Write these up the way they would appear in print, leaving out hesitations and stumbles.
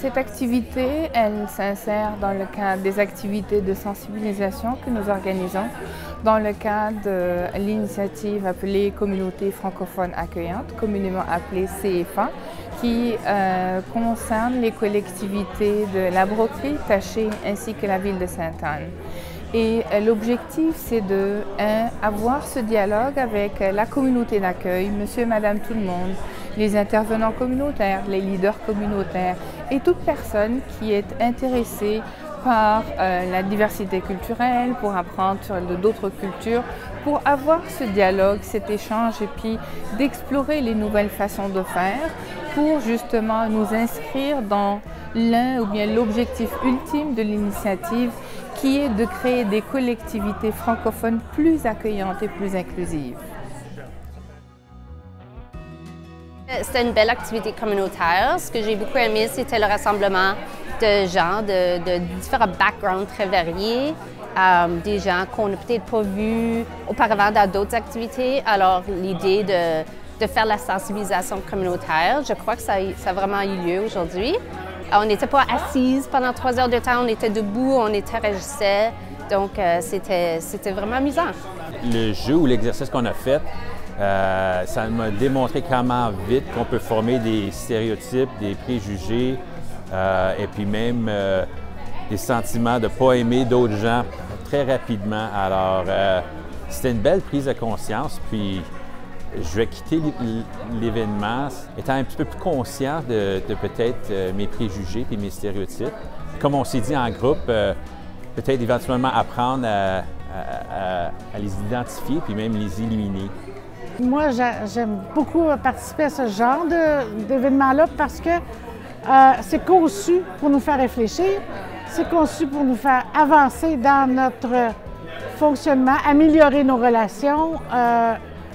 Cette activité, elle s'insère dans le cadre des activités de sensibilisation que nous organisons dans le cadre de l'initiative appelée Communauté francophone accueillante, communément appelée CFA, qui concerne les collectivités de la Brocquerie, Taché ainsi que la ville de Sainte-Anne. Et l'objectif, c'est de avoir ce dialogue avec la communauté d'accueil, monsieur et madame tout le monde, les intervenants communautaires, les leaders communautaires et toute personne qui est intéressée par la diversité culturelle, pour apprendre sur d'autres cultures, pour avoir ce dialogue, cet échange et puis d'explorer les nouvelles façons de faire pour justement nous inscrire dans l'un ou bien l'objectif ultime de l'initiative qui est de créer des collectivités francophones plus accueillantes et plus inclusives. C'était une belle activité communautaire. Ce que j'ai beaucoup aimé, c'était le rassemblement de gens de différents backgrounds très variés, des gens qu'on n'a peut-être pas vus auparavant dans d'autres activités. Alors, l'idée de faire la sensibilisation communautaire, je crois que ça a vraiment eu lieu aujourd'hui. On n'était pas assises pendant 3 heures de temps, on était debout, on interagissait, donc c'était vraiment amusant. Le jeu ou l'exercice qu'on a fait, ça m'a démontré comment vite qu'on peut former des stéréotypes, des préjugés et puis même des sentiments de ne pas aimer d'autres gens très rapidement. Alors, c'était une belle prise de conscience, puis je vais quitter l'événement étant un petit peu plus conscient de peut-être mes préjugés et mes stéréotypes. Comme on s'est dit en groupe, peut-être éventuellement apprendre à les identifier puis même les éliminer. Moi, j'aime beaucoup participer à ce genre d'événement-là parce que c'est conçu pour nous faire réfléchir, c'est conçu pour nous faire avancer dans notre fonctionnement, améliorer nos relations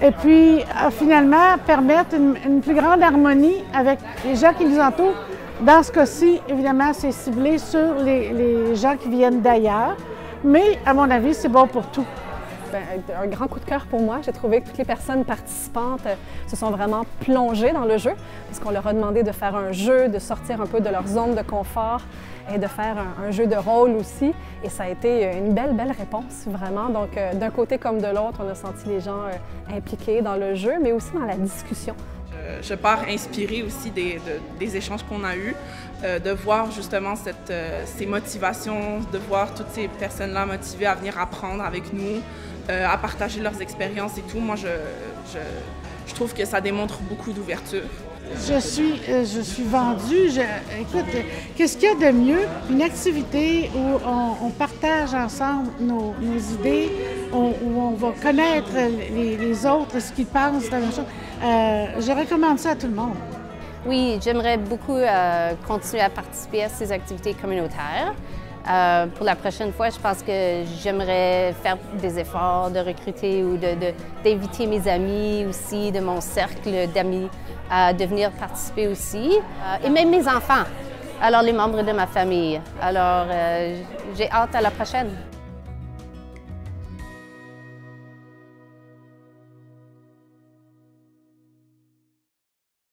et puis finalement permettre une plus grande harmonie avec les gens qui nous entourent. Dans ce cas-ci, évidemment, c'est ciblé sur les gens qui viennent d'ailleurs, mais à mon avis, c'est bon pour tout. Un grand coup de cœur pour moi. J'ai trouvé que toutes les personnes participantes se sont vraiment plongées dans le jeu parce qu'on leur a demandé de faire un jeu, de sortir un peu de leur zone de confort et de faire un jeu de rôle aussi. Et ça a été une belle réponse, vraiment. Donc, d'un côté comme de l'autre, on a senti les gens impliqués dans le jeu, mais aussi dans la discussion. Je pars inspirée aussi des échanges qu'on a eus, de voir justement ces motivations, de voir toutes ces personnes-là motivées à venir apprendre avec nous, à partager leurs expériences et tout. Moi, je trouve que ça démontre beaucoup d'ouverture. Je suis vendue. Écoute, qu'est-ce qu'il y a de mieux? Une activité où on partage ensemble nos idées, où on va connaître les autres, ce qu'ils pensent de la même chose. Je recommande ça à tout le monde. Oui, j'aimerais beaucoup continuer à participer à ces activités communautaires. Pour la prochaine fois, je pense que j'aimerais faire des efforts de recruter ou d'inviter mes amis aussi, de mon cercle d'amis, de venir participer aussi. Et même mes enfants, alors les membres de ma famille. Alors, j'ai hâte à la prochaine.